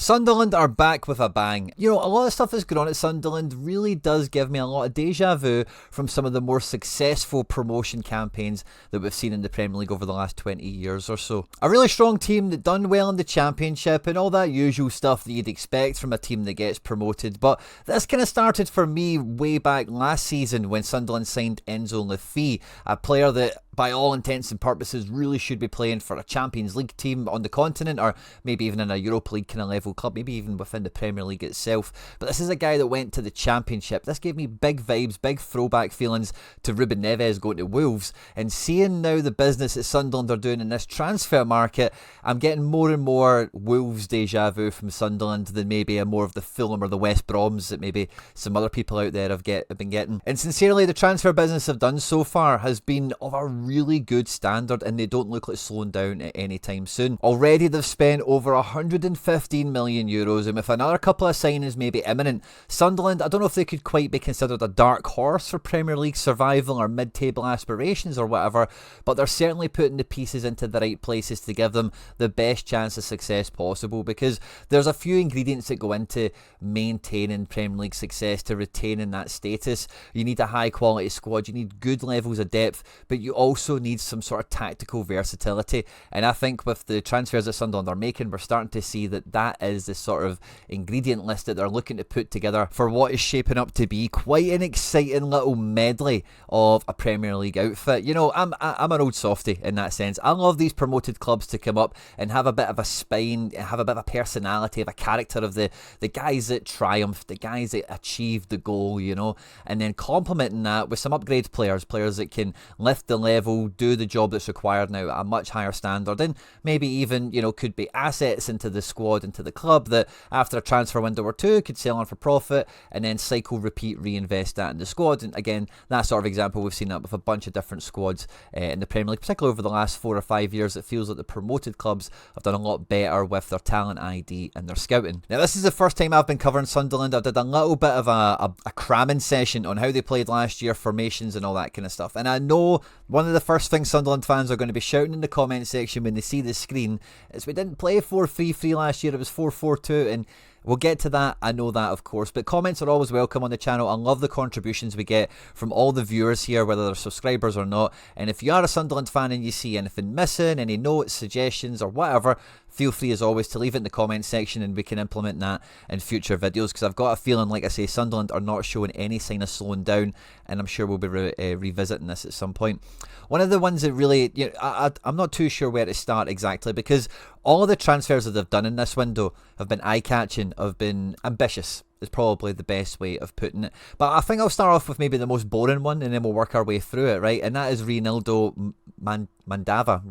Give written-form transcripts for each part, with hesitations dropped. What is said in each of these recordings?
Sunderland are back with a bang. You know, a lot of stuff that's going on at Sunderland really does give me a lot of deja vu from some of the more successful promotion campaigns that we've seen in the Premier League over the last 20 years or so. A really strong team that done well in the Championship and all that usual stuff that you'd expect from a team that gets promoted. But this kind of started for me way back last season when Sunderland signed Enzo Laffi, a player that by all intents and purposes really should be playing for a Champions League team on the continent, or maybe even in a Europa League kind of level club, maybe even within the Premier League itself. But this is a guy that went to the Championship. This gave me big vibes, big throwback feelings to Ruben Neves going to Wolves. And seeing now the business that Sunderland are doing in this transfer market, I'm getting more and more Wolves deja vu from Sunderland than maybe a more of the Fulham or the West Broms that maybe some other people out there have been getting. And sincerely, the transfer business have done so far has been of a really good standard, and they don't look like slowing down at any time soon. Already they've spent over 115 million euros, and with another couple of signings maybe imminent, Sunderland, I don't know if they could quite be considered a dark horse for Premier League survival or mid-table aspirations or whatever, but they're certainly putting the pieces into the right places to give them the best chance of success possible, because there's a few ingredients that go into maintaining Premier League success, to retaining that status. You need a high quality squad, you need good levels of depth, but you also need some sort of tactical versatility. And I think with the transfers that Sunderland are making, we're starting to see that is the sort of ingredient list that they're looking to put together for what is shaping up to be quite an exciting little medley of a Premier League outfit. You know, I'm an old softie in that sense. I love these promoted clubs to come up and have a bit of a spine, have a bit of a personality, have a character of the guys that triumphed, the guys that achieved the goal, you know, and then complementing that with some upgrade players that can lift the level, do the job that's required now at a much higher standard, and maybe even, you know, could be assets into the squad, into the club, that after a transfer window or two could sell on for profit and then cycle, repeat, reinvest that in the squad. And again, that sort of example, we've seen that with a bunch of different squads in the Premier League, particularly over the last 4 or 5 years. It feels like the promoted clubs have done a lot better with their talent ID and their scouting. Now, this is the first time I've been covering Sunderland. I did a little bit of a cramming session on how they played last year, formations and all that kind of stuff. And I know one of the first things Sunderland fans are going to be shouting in the comment section when they see the screen is, we didn't play 4-3-3 last year, it was 4-4-2, and we'll get to that, I know that of course, but comments are always welcome on the channel. I love the contributions we get from all the viewers here, whether they're subscribers or not. And if you are a Sunderland fan and you see anything missing, any notes, suggestions or whatever, feel free as always to leave it in the comment section and we can implement that in future videos, because I've got a feeling, like I say, Sunderland are not showing any sign of slowing down, and I'm sure we'll be revisiting this at some point. One of the ones that really, you know, I'm not too sure where to start exactly, because all of the transfers that they've done in this window have been eye-catching, have been ambitious, is probably the best way of putting it. But I think I'll start off with maybe the most boring one, and then we'll work our way through it, right? And that is Reinildo Mandava,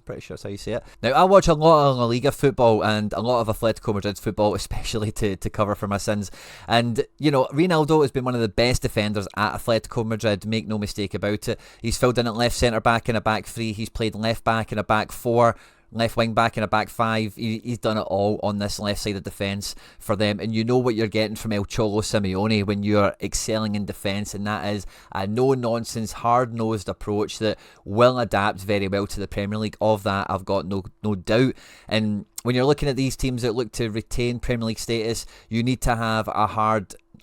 pretty sure that's how you say it. Now, I watch a lot of La Liga football and a lot of Atletico Madrid football, especially to cover for my sins. And, you know, Reinildo has been one of the best defenders at Atletico Madrid, make no mistake about it. He's filled in at left centre-back in a back three, he's played left-back in a back four, left wing back in a back five. He's done it all on this left side of defence for them, and you know what you're getting from El Cholo Simeone when you're excelling in defence, and that is a no-nonsense, hard-nosed approach that will adapt very well to the Premier League. Of that, I've got no doubt. And when you're looking at these teams that look to retain Premier League status, you need to have a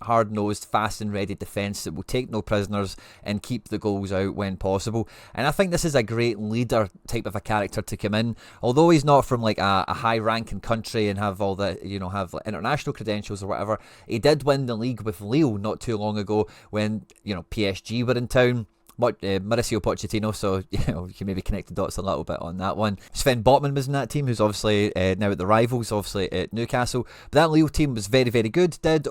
hard-nosed, fast and ready defence that will take no prisoners and keep the goals out when possible. And I think this is a great leader type of a character to come in. Although he's not from like a high-ranking country and have all the, you know, have international credentials or whatever, he did win the league with Lille not too long ago when, you know, PSG were in town. Mauricio Pochettino, so you know, you can maybe connect the dots a little bit on that one. Sven Botman was in that team, who's obviously now at the rivals, obviously at Newcastle. But that Lille team was very, very good, did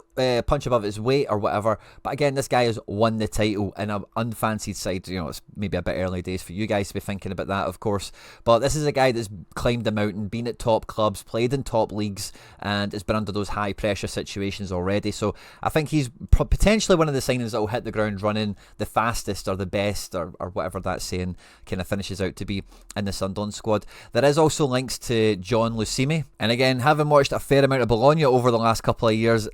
punch above its weight or whatever. But again, this guy has won the title in an unfancied side. You know, it's maybe a bit early days for you guys to be thinking about that, of course. But this is a guy that's climbed the mountain, been at top clubs, played in top leagues, and has been under those high pressure situations already. So I think he's potentially one of the signings that will hit the ground running the fastest, or the best, or whatever that saying kind of finishes out to be in the Sunderland squad. There is also links to John Lucimi, and again, having watched a fair amount of Bologna over the last couple of years,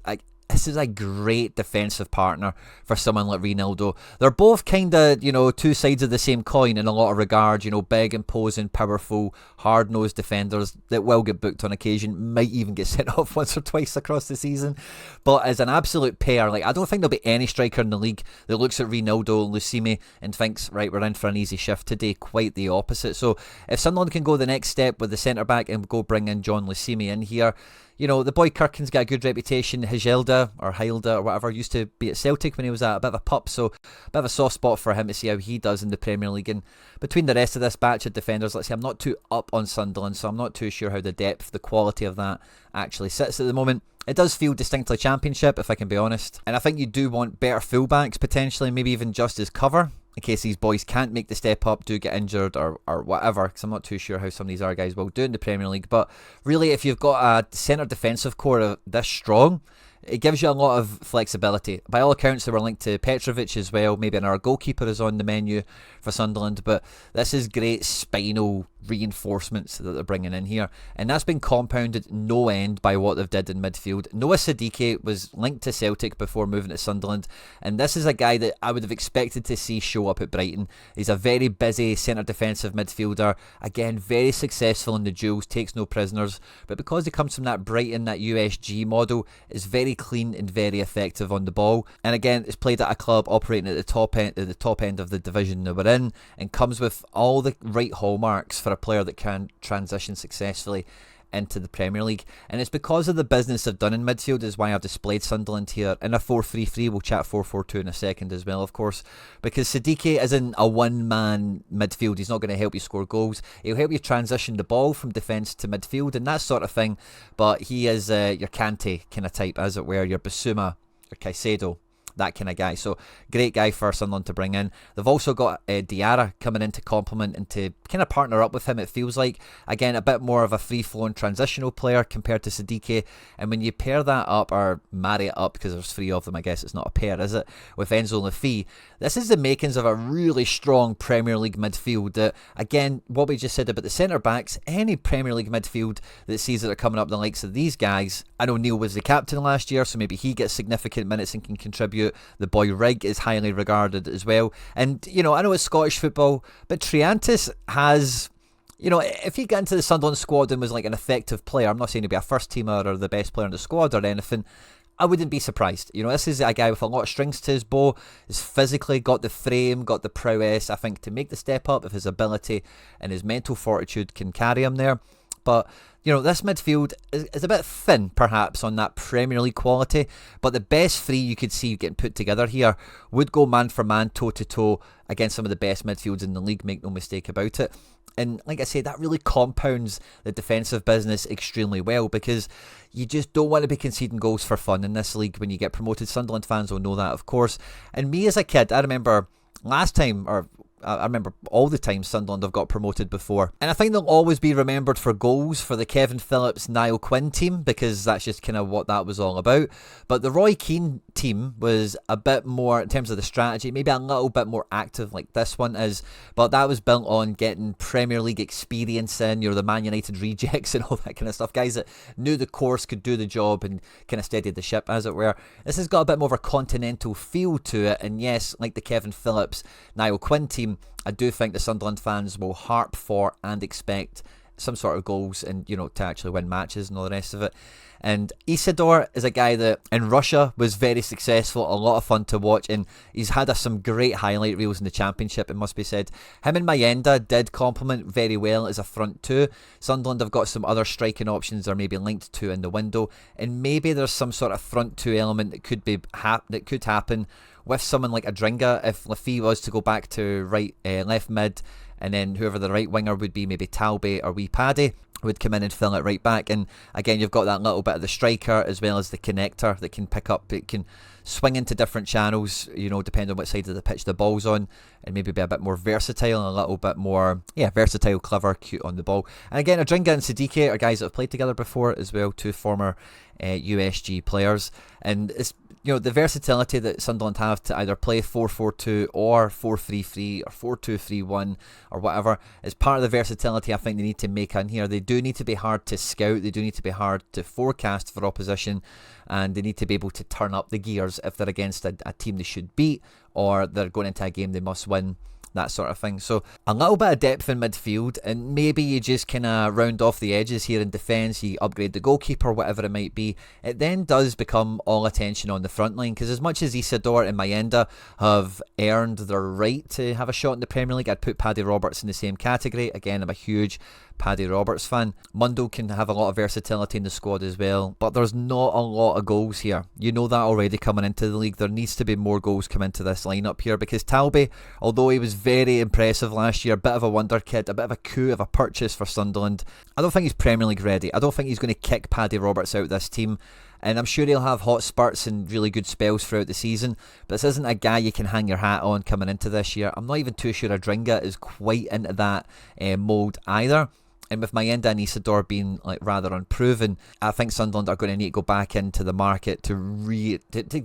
this is a great defensive partner for someone like Reinildo. They're both kind of, two sides of the same coin in a lot of regard. Big, imposing, powerful, hard-nosed defenders that will get booked on occasion, might even get sent off once or twice across the season. But as an absolute pair, I don't think there'll be any striker in the league that looks at Reinildo and Lucimi and thinks, right, we're in for an easy shift today. Quite the opposite. So if Sunderland can go the next step with the centre-back and go bring in John Lucimi in here, the boy Kirkin's got a good reputation. Hilda or whatever used to be at Celtic when he was a bit of a pup, so a bit of a soft spot for him to see how he does in the Premier League. And between the rest of this batch of defenders, let's say I'm not too up on Sunderland, so I'm not too sure how the depth, the quality of that actually sits at the moment. It does feel distinctly Championship, if I can be honest. And I think you do want better fullbacks, potentially, maybe even just as cover, in case these boys can't make the step up, do get injured or whatever, because I'm not too sure how some of these other guys will do in the Premier League. But really, if you've got a centre defensive core this strong, it gives you a lot of flexibility. By all accounts, they were linked to Petrovic as well. Maybe another goalkeeper is on the menu for Sunderland. But this is great spinal reinforcements that they're bringing in here. And that's been compounded no end by what they've did in midfield. Noah Sadiki was linked to Celtic before moving to Sunderland. And this is a guy that I would have expected to see show up at Brighton. He's a very busy centre defensive midfielder. Again, very successful in the duels, takes no prisoners. But because he comes from that Brighton, that USG model, is very clean and very effective on the ball. And again, it's played at a club operating at the top end of the division that we're in, and comes with all the right hallmarks for a player that can transition successfully into the Premier League. And it's because of the business they've done in midfield is why I've displayed Sunderland here in a 4-3-3. We'll chat 4-4-2 in a second as well, of course, because Sadiki isn't a one-man midfield. He's not going to help you score goals. He'll help you transition the ball from defence to midfield and that sort of thing, but he is your Kante kind of type, as it were, your Basuma, your Caicedo, that kind of guy. So great guy for Sunderland to bring in. They've also got Diarra coming in to complement and to kind of partner up with him, it feels like. Again, a bit more of a free-flowing transitional player compared to Sadiki. And when you pair that up, or marry it up, because there's three of them, I guess it's not a pair, is it, with Enzo Laffi, this is the makings of a really strong Premier League midfield that, again, what we just said about the centre-backs, any Premier League midfield that sees that they're coming up the likes of these guys. I know Neil was the captain last year, so maybe he gets significant minutes and can contribute. The boy Rigg is highly regarded as well. And, I know it's Scottish football, but Triantis has, if he got into the Sunderland squad and was like an effective player, I'm not saying he'd be a first teamer or the best player in the squad or anything, I wouldn't be surprised. This is a guy with a lot of strings to his bow. He's physically got the frame, got the prowess, I think, to make the step up if his ability and his mental fortitude can carry him there. But, this midfield is a bit thin, perhaps, on that Premier League quality. But the best three you could see getting put together here would go man for man, toe to toe against some of the best midfields in the league, make no mistake about it. And like I say, that really compounds the defensive business extremely well, because you just don't want to be conceding goals for fun in this league when you get promoted. Sunderland fans will know that, of course. And me as a kid, I remember last time, or I remember all the times Sunderland have got promoted before. And I think they'll always be remembered for goals for the Kevin Phillips, Niall Quinn team, because that's just kind of what that was all about. But the Roy Keane team was a bit more, in terms of the strategy, maybe a little bit more active like this one is. But that was built on getting Premier League experience in, the Man United rejects and all that kind of stuff. Guys that knew the course, could do the job and kind of steadied the ship, as it were. This has got a bit more of a continental feel to it. And yes, like the Kevin Phillips, Niall Quinn team, I do think the Sunderland fans will harp for and expect some sort of goals and, to actually win matches and all the rest of it. And Isidore is a guy that in Russia was very successful, a lot of fun to watch, and he's had some great highlight reels in the Championship, it must be said. Him and Mayenda did complement very well as a front two. Sunderland have got some other striking options they're maybe linked to in the window, and maybe there's some sort of front two element that could happen with someone like Adringa if Laffi was to go back to left mid, and then whoever the right winger would be, maybe Talbi or Wee Paddy, would come in and fill it right back. And again, you've got that little bit of the striker as well as the connector that can pick up, it can swing into different channels, depending on what side of the pitch the ball's on, and maybe be a bit more versatile and a little bit more, versatile, clever, cute on the ball. And again, Adringa and Sadiki are guys that have played together before as well, two former USG players. And it's the versatility that Sunderland have to either play 4-4-2 or 4-3-3 or 4-2-3-1 or whatever is part of the versatility I think they need to make in here. They do need to be hard to scout, they do need to be hard to forecast for opposition, and they need to be able to turn up the gears if they're against a team they should beat or they're going into a game they must win. That sort of thing. So a little bit of depth in midfield, and maybe you just kind of round off the edges here in defence, you upgrade the goalkeeper, whatever it might be. It then does become all attention on the front line, because as much as Isidore and Mayenda have earned their right to have a shot in the Premier League, I'd put Paddy Roberts in the same category. Again, I'm a huge Paddy Roberts fan. Mundo can have a lot of versatility in the squad as well, but there's not a lot of goals here. You know that already coming into the league. There needs to be more goals come into this lineup here, because Talbi, although he was very impressive last year, a bit of a wonder kid, a bit of a coup of a purchase for Sunderland, I don't think he's Premier League ready. I don't think he's going to kick Paddy Roberts out of this team. And I'm sure he'll have hot spurts and really good spells throughout the season, but this isn't a guy you can hang your hat on coming into this year. I'm not even too sure Adringa is quite into that mould either. And with Mayenda and Isidore being rather unproven, I think Sunderland are going to need to go back into the market to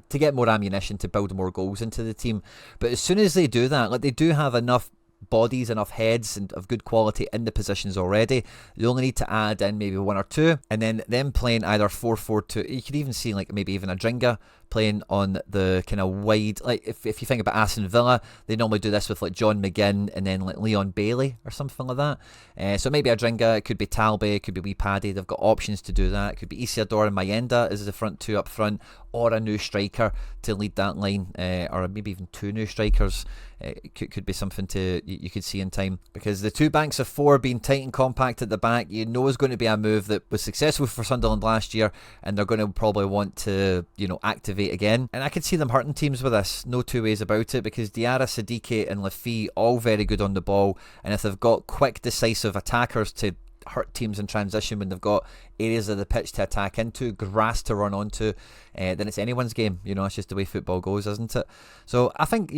get more ammunition to build more goals into the team. But as soon as they do that, they do have enough bodies, enough heads and of good quality in the positions already. They only need to add in maybe one or two, and then them playing either 4-4-2. You could even see maybe even Adringa playing on the kind of wide, if you think about Aston Villa, they normally do this with John McGinn and then Leon Bailey or something like that. So maybe Adringa, it could be Talbi, it could be Wee Paddy. They've got options to do that. It could be Isidore and Mayenda as the front two up front, or a new striker to lead that line, or maybe even two new strikers. It could be something you could see in time, because the two banks of four being tight and compact at the back, is going to be a move that was successful for Sunderland last year, and they're going to probably want to activate again. And I could see them hurting teams with this, no two ways about it, because Diarra, Sadiki and Lafi, all very good on the ball, and if they've got quick decisive attackers to hurt teams in transition when they've got areas of the pitch to attack into, grass to run onto, then it's anyone's game. It's just the way football goes, isn't it? So I think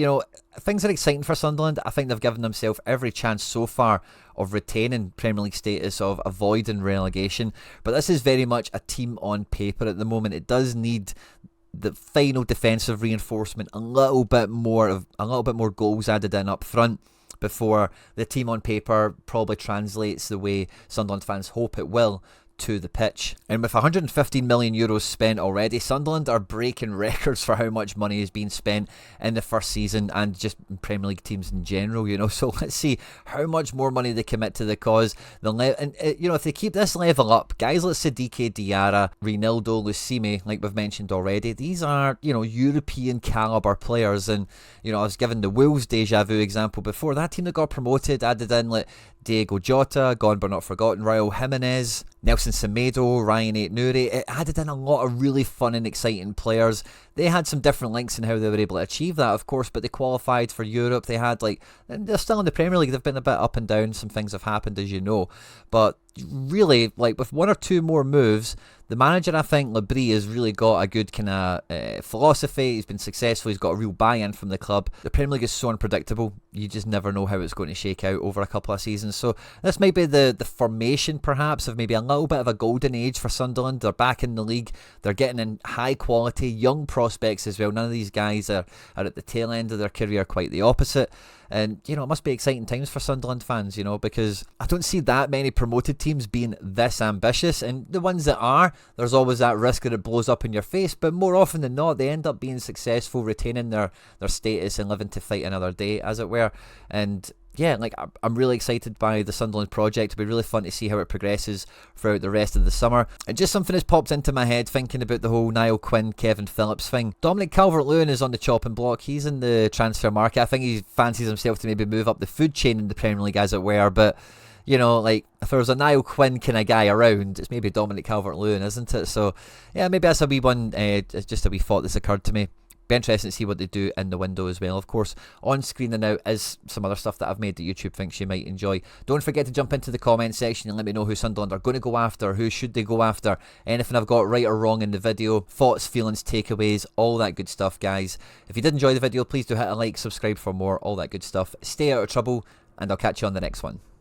things are exciting for Sunderland. I think they've given themselves every chance so far of retaining Premier League status, of avoiding relegation, but this is very much a team on paper at the moment. It does need the final defensive reinforcement, a little bit more goals added in up front before the team on paper probably translates the way Sunderland fans hope it will to the pitch. And with 115 million euros spent already, Sunderland are breaking records for how much money is being spent in the first season, and just Premier League teams in general. So let's see how much more money they commit to the cause. If they keep this level up, guys like Sadiki, Diarra, Reinildo, Lucime, like we've mentioned already, these are European caliber players. And I was given the Wolves deja vu example before. That team that got promoted added in Diego Jota, gone but not forgotten, Raul Jimenez, Nelson Semedo, Ryan Aït-Nouri. It added in a lot of really fun and exciting players. They had some different links in how they were able to achieve that, of course, but they qualified for Europe. They had they're still in the Premier League. They've been a bit up and down. Some things have happened, as you know, but really, with one or two more moves, the manager, I think, Labrie, has really got a good kind of philosophy. He's been successful. He's got a real buy-in from the club. The Premier League is so unpredictable. You just never know how it's going to shake out over a couple of seasons. So this might be the formation, perhaps, of maybe a little bit of a golden age for Sunderland. They're back in the league. They're getting in high-quality, young prospects as well. None of these guys are at the tail end of their career, quite the opposite. And, it must be exciting times for Sunderland fans, because I don't see that many promoted teams being this ambitious. And the ones that are, there's always that risk that it blows up in your face. But more often than not, they end up being successful, retaining their status and living to fight another day, as it were. And yeah, I'm really excited by the Sunderland project. It'll be really fun to see how it progresses throughout the rest of the summer. And just something has popped into my head thinking about the whole Niall Quinn, Kevin Phillips thing. Dominic Calvert-Lewin is on the chopping block. He's in the transfer market. I think he fancies himself to maybe move up the food chain in the Premier League, as it were. But if there was a Niall Quinn kind of guy around, it's maybe Dominic Calvert-Lewin, isn't it? So yeah, maybe that's a wee one, just a wee thought that's occurred to me. Be interesting to see what they do in the window as well. Of course, on screen and now is some other stuff that I've made that YouTube thinks you might enjoy. Don't forget to jump into the comment section and let me know who Sunderland are going to go after, who should they go after, anything I've got right or wrong in the video, thoughts, feelings, takeaways, all that good stuff, guys. If you did enjoy the video, please do hit a like, subscribe for more, all that good stuff. Stay out of trouble, and I'll catch you on the next one.